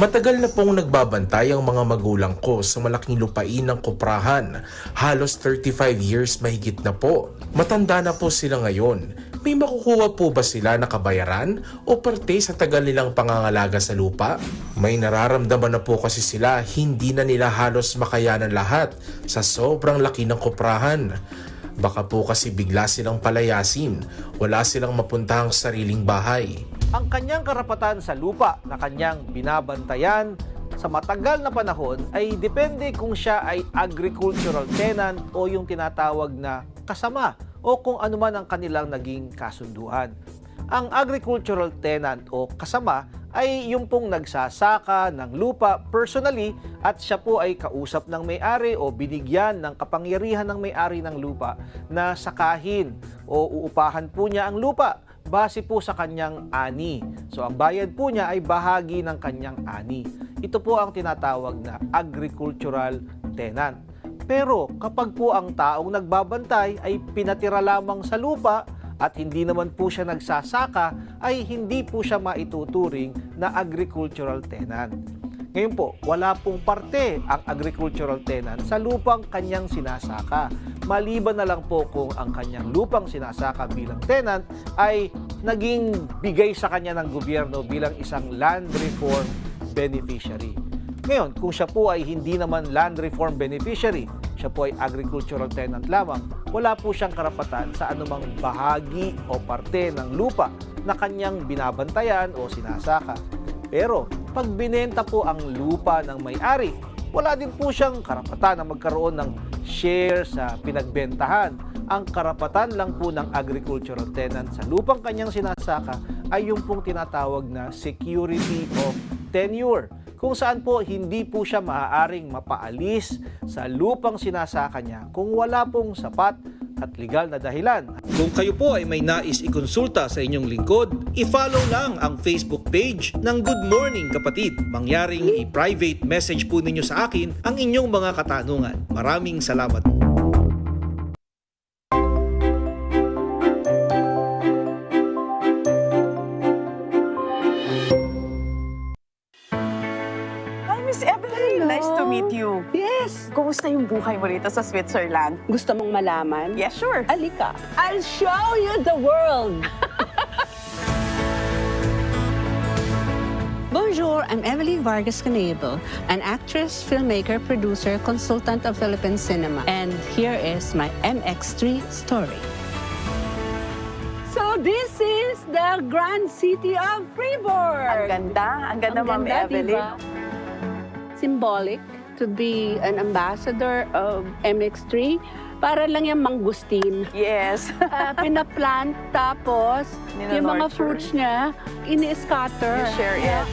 P: Matagal na pong nagbabantay ang mga magulang ko sa malaking lupain ng Kuprahan. Halos 35 years mahigit na po. Matanda na po sila ngayon. May makukuha po ba sila na kabayaran o parte sa tagal nilang pangangalaga sa lupa? May nararamdaman na po kasi sila hindi na nila halos makayanan lahat sa sobrang laki ng Kuprahan. Baka po kasi bigla silang palayasin, wala silang mapuntahang sariling bahay.
O: Ang kanyang karapatan sa lupa na kanyang binabantayan sa matagal na panahon ay depende kung siya ay agricultural tenant o yung tinatawag na kasama o kung ano man ang kanilang naging kasunduan. Ang agricultural tenant o kasama ay yung pong nagsasaka ng lupa personally at siya po ay kausap ng may-ari o binigyan ng kapangyarihan ng may-ari ng lupa na sakahin o uupahan po niya ang lupa base po sa kanyang ani. So ang bayad po niya ay bahagi ng kanyang ani. Ito po ang tinatawag na agricultural tenant. Pero kapag po ang taong nagbabantay ay pinatira lamang sa lupa at hindi naman po siya nagsasaka, ay hindi po siya maituturing na agricultural tenant. Ngayon po, wala pong parte ang agricultural tenant sa lupang kanyang sinasaka. Maliban na lang po kung ang kanyang lupang sinasaka bilang tenant ay naging bigay sa kanya ng gobyerno bilang isang land reform beneficiary. Ngayon, kung siya po ay hindi naman land reform beneficiary, siya po ay agricultural tenant lamang, wala po siyang karapatan sa anumang bahagi o parte ng lupa na kanyang binabantayan o sinasaka. Pero pag binenta po ang lupa ng may-ari, wala din po siyang karapatan na magkaroon ng share sa pinagbentahan. Ang karapatan lang po ng agricultural tenant sa lupang kanyang sinasaka ay yung pong tinatawag na security of tenure, kung saan po hindi po siya maaaring mapaalis sa lupang sinasaka niya kung wala pong sapat at legal na dahilan. Kung kayo po ay may nais ikonsulta sa inyong lingkod, i-follow lang ang Facebook page ng Good Morning Kapatid. Mangyaring i-private message po ninyo sa akin ang inyong mga katanungan. Maraming salamat.
Q: Miss Evelyn, nice to meet you. Yes. Kumusta yung buhay mo rito sa Switzerland? Gusto mong malaman? Yes, sure. Halika. I'll show you the world.
R: Bonjour, I'm Evelyn Vargas Canable, an actress, filmmaker, producer, consultant of Philippine cinema. And here is my MX3 story. So this is the grand city of Freeburg.
Q: Ang ganda, Ma'am Evelyn.
R: Diba? Symbolic to be an ambassador of MX3. Para lang yung mangustin.
Q: Yes.
R: Pinaplant, tapos yung mga fruits niya, ini-scatter.
Q: You share it.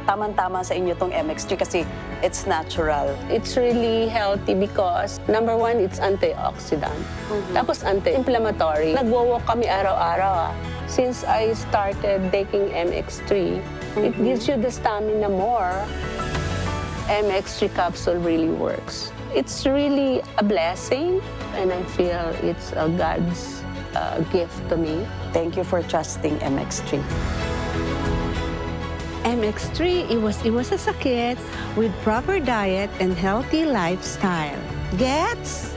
Q: Tamang-tama sa inyo tong MX3 kasi it's natural.
R: It's really healthy because, number one, it's antioxidant. Tapos anti-inflammatory. Nagwo-walk kami araw-araw. Since I started taking MX3, it gives you the stamina more. MX3 capsule really works. It's really a blessing, and I feel it's a God's gift to me.
Q: Thank you for trusting MX3.
R: MX3, iwas sa sakit with proper diet and healthy lifestyle. Gets?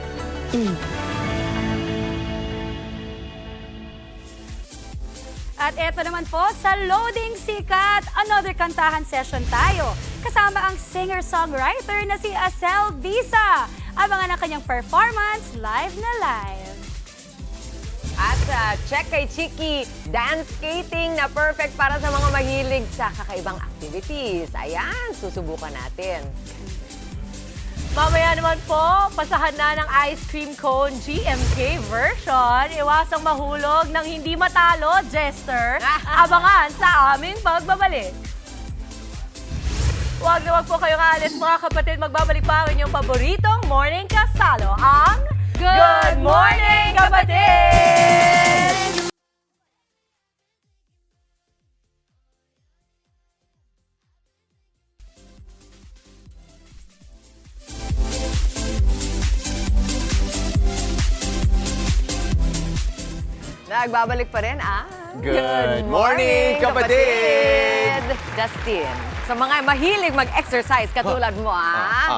G: At eto naman po, sa Loading Sikat, another kantahan session tayo. Kasama ang singer-songwriter na si Asel Bisa. Abangan ang kanyang performance live na live.
D: At check kay Chiki, dance skating na perfect para sa mga mahilig sa kakaibang activities. Ayan, susubukan natin.
H: Mamaya naman po, pasahan na ng ice cream cone GMK version. Iwasang mahulog ng hindi matalo, Jester. Abangan sa aming pagbabalik. Huwag na huwag po kayong aalis, mga kapatid. Magbabalik pa ang inyong paboritong morning kasalo, ang Good Morning, Kapatid!
D: Nagbabalik pa rin ang
C: Good morning, kapatid!
D: Justin, sa mga mahilig mag-exercise katulad mo,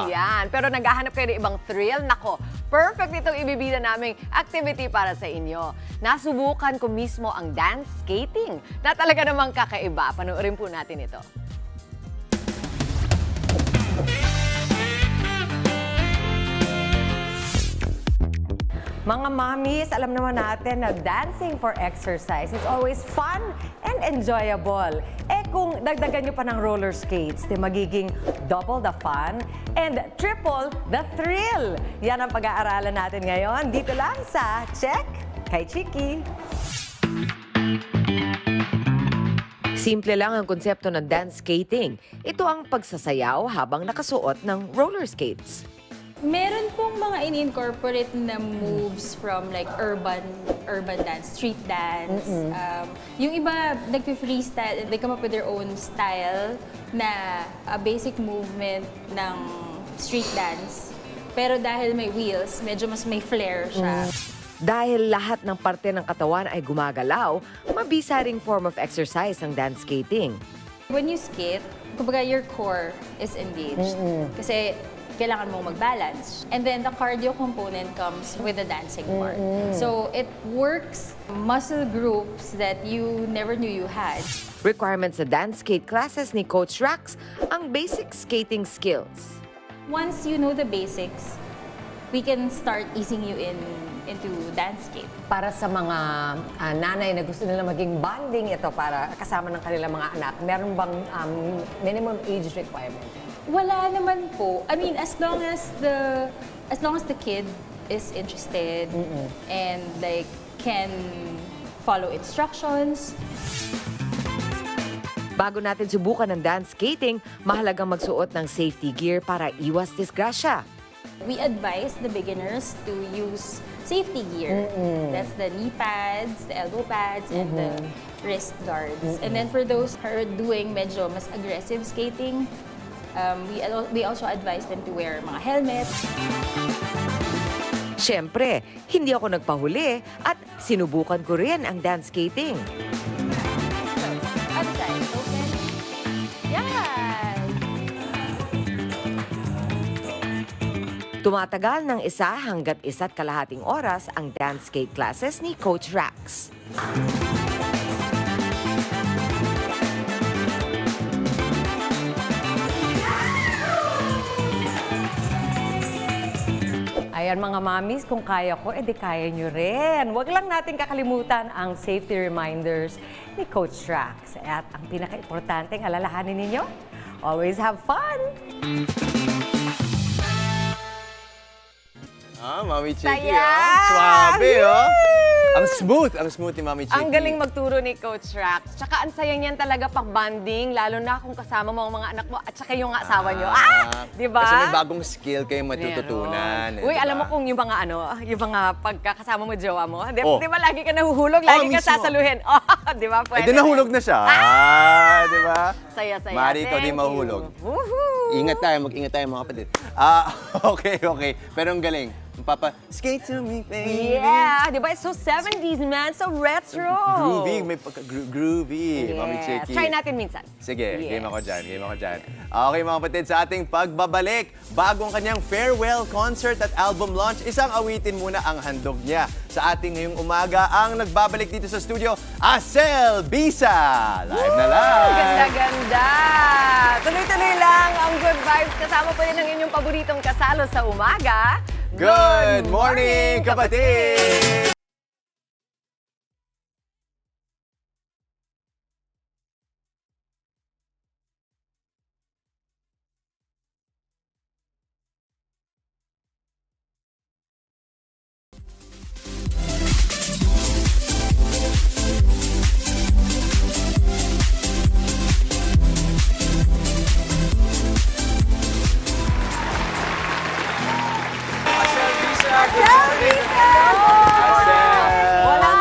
D: yan. Pero naghahanap kayo ng ibang thrill, nako, perfect itong ibibida naming activity para sa inyo. Nasubukan ko mismo ang dance skating na talaga namang kakaiba. Panoorin po natin ito. Mga mommies, alam naman natin na dancing for exercise is always fun and enjoyable. Eh kung dagdagan nyo pa ng roller skates, magiging double the fun and triple the thrill. Yan ang pag-aaralan natin ngayon. Dito lang sa Check kay Chiki. Simple lang ang konsepto ng dance skating. Ito ang pagsasayaw habang nakasuot ng roller skates.
N: Meron pong mga in-incorporate na moves from like urban dance, street dance. Yung iba nagpi-freestyle, they come up with their own style na basic movement ng street dance. Pero dahil may wheels, medyo mas may flair siya.
D: Dahil lahat ng parte ng katawan ay gumagalaw, mabisa ring form of exercise ang dance skating.
N: When you skate, kumbaga your core is engaged. Kasi kailangan mong mag-balance. And then the cardio component comes with the dancing part. So it works muscle groups that you never knew you had.
D: Requirements sa dance skate classes ni Coach Rax ang basic skating skills.
N: Once you know the basics, we can start easing you into dance skate.
D: Para sa mga nanay na gusto nila maging bonding ito para kasama ng kanilang mga anak, meron bang minimum age requirement?
N: Wala naman po. I mean, as long as the kid is interested and like can follow instructions.
D: Bago natin subukan ng dance skating, mahalagang magsuot ng safety gear para iwas disgrasya.
N: We advise the beginners to use safety gear. That's the knee pads, the elbow pads, and the wrist guards. And then for those who are doing medyo mas aggressive skating, we also advise them to wear mga helmets.
D: Siyempre, hindi ako nagpahuli at sinubukan ko rin ang dance skating.
N: Other side, open. Yes!
D: Tumatagal ng 1 hanggat 1.5 oras ang dance skate classes ni Coach Rax. Ayan mga mamis, kung kaya ko, edi kaya nyo rin. Huwag lang natin kakalimutan ang safety reminders ni Coach Trax. At ang pinaka-importanteng alalahanin ninyo, always have fun!
C: Mami Chicky,
D: Saya!
C: Swabe, Ang smooth ni Mami Chicky.
D: Ang galing magturo ni Coach Trax. Tsaka ang sayang niyan talaga pang-bonding, lalo na kung kasama mo ang mga anak mo at saka yung asawa nyo. Di ba?
C: Kasi may bagong skill kayong matututunan.
D: Uy,
C: diba?
D: alam mo kung yung mga pagkakasama mo, jowa mo, di ba lagi ka nahuhulog, lagi ka
C: mismo.
D: sasaluhin. Di ba?
C: Ay, di nahulog na siya. Di ba?
D: Saya-saya.
C: Mari, ikaw di
D: Thank
C: mahulog.
D: you. Woohoo!
C: Mag-ingat tayo mga kapatid. Okay. Pero ang galing. Skate to me, baby.
D: Yeah, di ba? It's so 70s, man. So retro.
C: Groovy. May pagka-groovy. Mami Chicky.
D: Try natin minsan.
C: Sige,
D: Yes.
C: game ako dyan. Okay mga kapatid, sa ating pagbabalik, bagong kanyang farewell concert at album launch, isang awitin muna ang handog niya. Sa ating ngayong umaga, ang nagbabalik dito sa studio, Asel Bisa! Live na live!
D: Ganda-ganda! Tuloy-tuloy lang ang good vibes. Kasama pa rin ang inyong paboritong kasalo sa umaga.
C: Good morning, kapatid!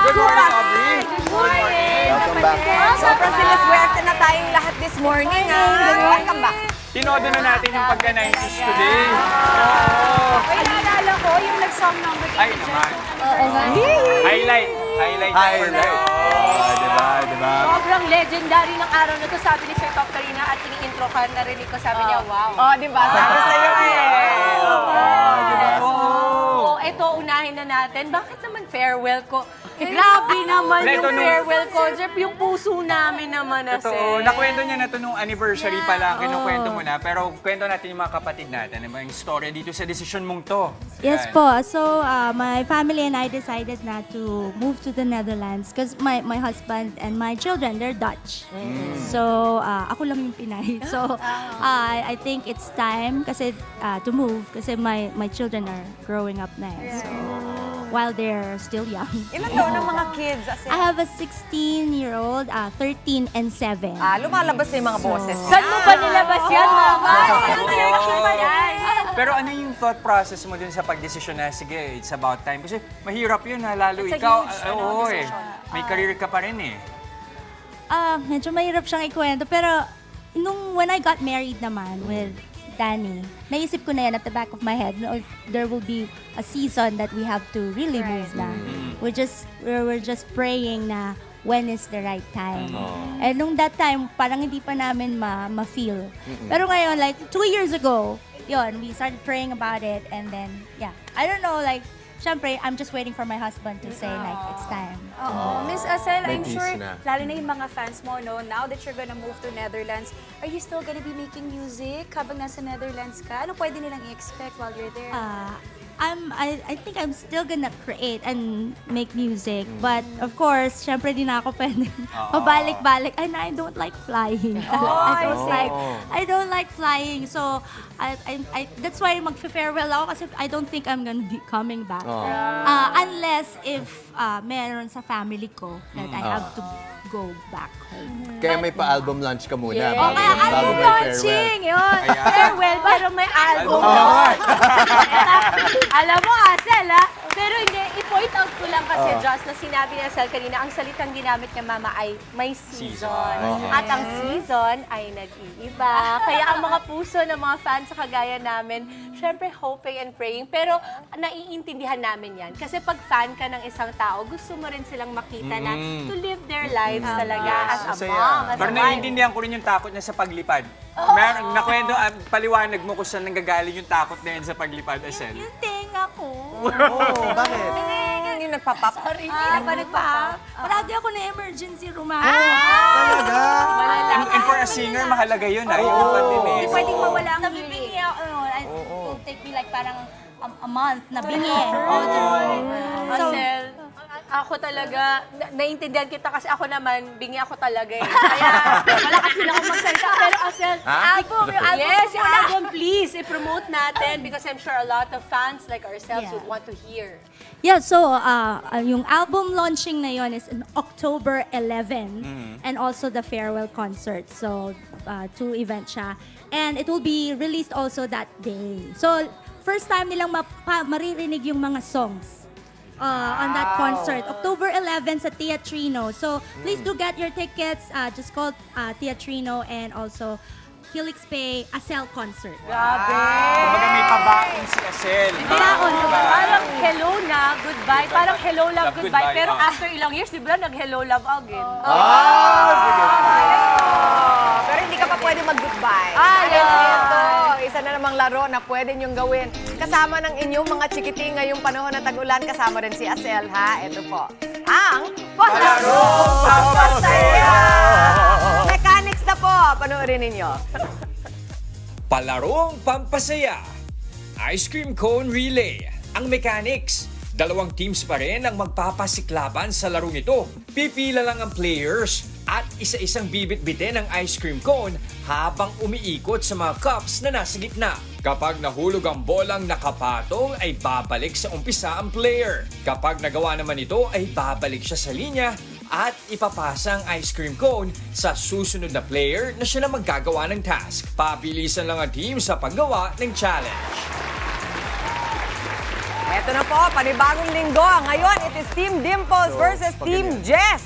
D: Good morning,
C: Aubrey.
D: Good morning.
C: Welcome back.
D: Sobrang siniswerte na tayong lahat this morning. Welcome back.
B: Tinodo na natin yung pagka-90s today.
A: Ay, naalala ko yung nag-song number 8.
B: Ay, naman.
A: Oo nga.
B: Highlight.
C: Diba?
H: Sobrang legendary ng araw na to, sabi ni Sir Top Karina at ini-intro ka, narinig ko, sabi niya, wow.
D: Di ba? Sabi sa'yo
H: Ito, unahin na natin. Bakit naman farewell ko? Grabe naman
B: Ito
H: yung
B: nung-
H: farewell concert. Yung puso namin naman na
B: Totoo. Nakwento niya na ito nung anniversary pa lang, kinukwento mo na. Pero kwento natin yung mga kapatid natin. Ano ba yung story dito sa desisyon mong to?
S: Yes
B: Ayan.
S: po. So, my family and I decided not to move to the Netherlands because my husband and my children, they're Dutch. So, ako lang yung Pinay. So, I think it's time kasi to move kasi my children are growing up na. So, while they're still young.
D: Ilan daw ng mga kids?
S: I have a 16-year-old, 13 and 7.
D: Lumalabas na yung mga boses.
H: Saan mo ba nilabas yan, mama?
B: Pero ano yung thought process mo din sa pagdesisyon na, sige, it's about time? Kasi mahirap yun, lalo
H: It's a
B: ikaw.
H: huge,
B: May career ka pa rin eh.
S: Medyo mahirap siyang ikwento. Pero, when I got married naman with Danny, naisip ko na yan at the back of my head, no, there will be a season that we have to really move na. We're just praying na when is the right time. And nung that time, parang hindi pa namin ma-feel. Pero ngayon, like 2 years ago, yun, we started praying about it and then, yeah. I don't know, like, syempre, I'm just waiting for my husband to say, like, it's time.
A: Miss Asel, I'm
C: May
A: sure,
C: peace na.
A: lalo na yung mga fans mo, no, now that you're gonna move to Netherlands, are you still gonna be making music habang nasa Netherlands ka? Ano pwede nilang i-expect while you're there?
S: I think I'm still gonna create and make music. But of course, syempre di na ako pwede pabalik-balik. And I don't like flying. I don't like flying. So that's why mag-farewell ako kasi I don't think I'm gonna be coming back. Unless if meron sa family ko that I have to go back home.
C: Kaya may pa-album launch ka muna.
A: Yes.
C: bago-
A: Kaya
C: bago
A: album
C: may
A: launching, yun.
C: Ayan.
A: Farewell, pero may album.
H: Alam mo, Asel, pero hindi, i-point out ko lang kasi, Joss, na sinabi ni Asel kanina, ang salitang ginamit niya, Mama, ay may season. At ang season ay nag-iiba. Kaya ang mga puso ng mga fans sa kagaya namin, syempre hoping and praying, pero naiintindihan namin yan. Kasi pag fan ka ng isang tao, gusto mo rin silang makita na to live their lives talaga as a mom, as a
B: Pero
H: wife.
B: naiintindihan ko rin yung takot niya sa paglipad. Meron, nakwento, paliwanag mo kung saan nanggagaling yung takot na yan sa paglipad, Asel.
S: Yung tenga ko.
C: Bakit?
D: Yung nagpa-pop.
S: Sorry, hindi na pa nagpa-pop. Parati ako na emergency room.
B: And for a singer, mahalaga yun. Yung patinis.
S: Hindi pwedeng mawala ang nabibingi ako. It will take me like parang a month na bingi.
H: Asel, ako talaga, naiintindihan kita kasi ako naman, bingi ako talaga eh. Kaya, malakas din ako magsalita. Pero Asel, album, yes, yung album, please, i-promote natin because I'm sure a lot of fans like ourselves would want to hear.
S: Yeah, so yung album launching na yon is on October 11 and also the farewell concert. So, 2 events siya. And it will be released also that day. So, first time nilang maririnig yung mga songs on that concert. October 11 sa Teatrino. So, please do get your tickets. Just call Teatrino and also Helix Pay Asel Concert.
H: Grabe!
B: Kumbaga may pabaon si Asel.
H: Parang hello na, goodbye. Parang hello, love, goodbye. Pero after ilang years, di ba, nag-hello, love again.
D: Pero hindi ka pa pwede mag-goodbye. Ito, isa na namang laro na pwede niyong gawin. Kasama ng inyong mga chikiti ngayong panahon na tag-ulan, kasama rin si Asel, ha? Ito po. Ang Palarong Pampasaya! Mechanics na po, panoorin ninyo.
J: Palarong Pampasaya. Ice Cream Cone Relay. Ang mechanics. 2 teams pa rin ang magpapasiklaban sa larong ito. Pipila lang ang players at isa-isang bibit-bitin ng ice cream cone habang umiikot sa mga cups na nasa gitna. Kapag nahulog ang bolang nakapatong ay babalik sa umpisa ang player. Kapag nagawa naman ito ay babalik siya sa linya at ipapasa ang ice cream cone sa susunod na player na siya na maggagawa ng task. Pabilisan lang ang team sa paggawa ng challenge.
D: Ito na po, panibagong linggo. Ngayon, it is Team Dimples versus Team Jess.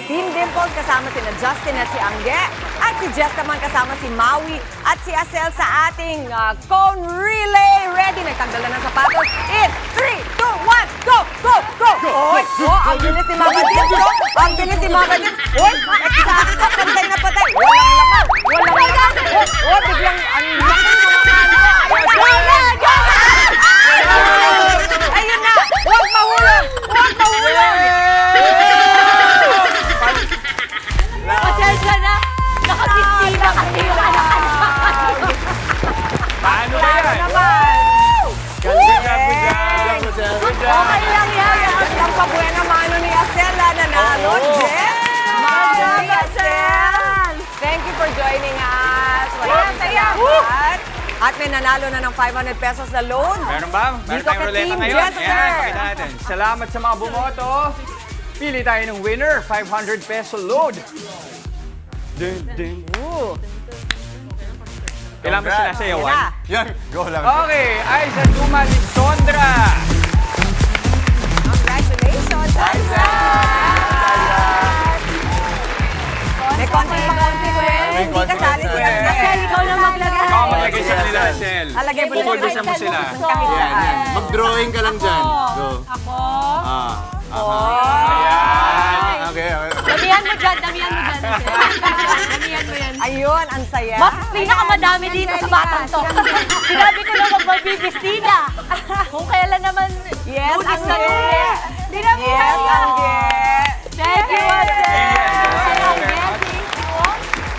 D: Team Dimples kasama sina Justin at si Angge. At si Jess naman kasama si Maui at si Asel sa ating cone relay. Ready? Nagtanggal na ng sapatos. In 3, 2, 1, go! Go! Go! Oy! Ang bilis ni Mama Dins. Ang bilis ni Mama Dins. Oy! Excited ka. Pantay na patay. Walang laman. Walang laman. Oy! Biglang ang laki ng mga kanya. Ayun na! Huwag mahulog! Huwag mahulog!
H: Pasensya na! Nakakistina kasi yung anak.
B: Paano ba yan?
D: Okay lang yan. Ang pabuena mano ni Asel na nanalo. Jess! Maui, Asel! Thank you for joining us. Maraming salamat. At may nanalo na ng 500 pesos na loan.
B: Meron ba? Meron
D: Dito
B: tayong
D: kay
B: ruleta
D: Team
B: ngayon.
D: Jess,
B: Ayan,
D: sir.
B: pakita natin. Salamat sa mga bumoto. Pili tayo ng winner, 500 peso load. Dun, dun. Kailan ba sinasayawan?
C: Yan, go lang.
B: Okay, Aiza Duma Lisondra.
D: Congratulations, Aiza! May konting pa-consequence. Hindi kasali si Asel.
H: Asel, ikaw na maglagay.
B: Ikaw maglagay sa kanila, Asel.
D: Alagay mo na
B: Pupulbusan mo sila.
D: kahit saan.
C: Mag-drawing ka lang dyan. Go.
H: Ako?
C: Ayan. Okay.
H: Damihan mo dyan, damihan mo dyan. Damihan mo yan.
D: Ayun, ang saya.
H: Mas pinakamadami dito sa batang to. Sinabi ko na magbibistina. Kung kailan naman
D: Yes,
H: lunis na
D: Angge.
H: lunis. Dinamihan
D: Yes,
H: mo.
D: Angge.
H: Thank you, Angge.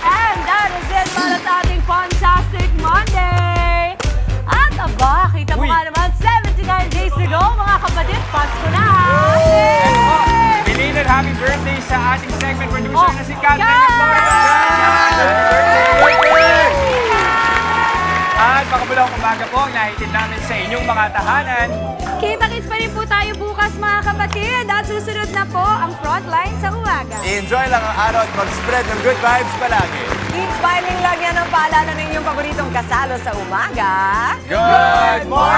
H: And that is it para sa ating Fantastic Monday. At aba, kita mo nga naman, 79 days to go, mga kapatid, Pasko na!
B: Belated happy birthday sa ating segment producer na si Catherine Florida. At makabulang umaga po ang naitid namin sa inyong mga tahanan.
A: Kita-kits pa rin po tayo bukas mga kapatid at susunod na po ang Frontline sa umaga.
C: Enjoy lang ang araw at mag-spread ng good vibes palagi.
D: Keep smiling lang yan ang paalala ng inyong paboritong kasalo sa umaga.
C: Good morning!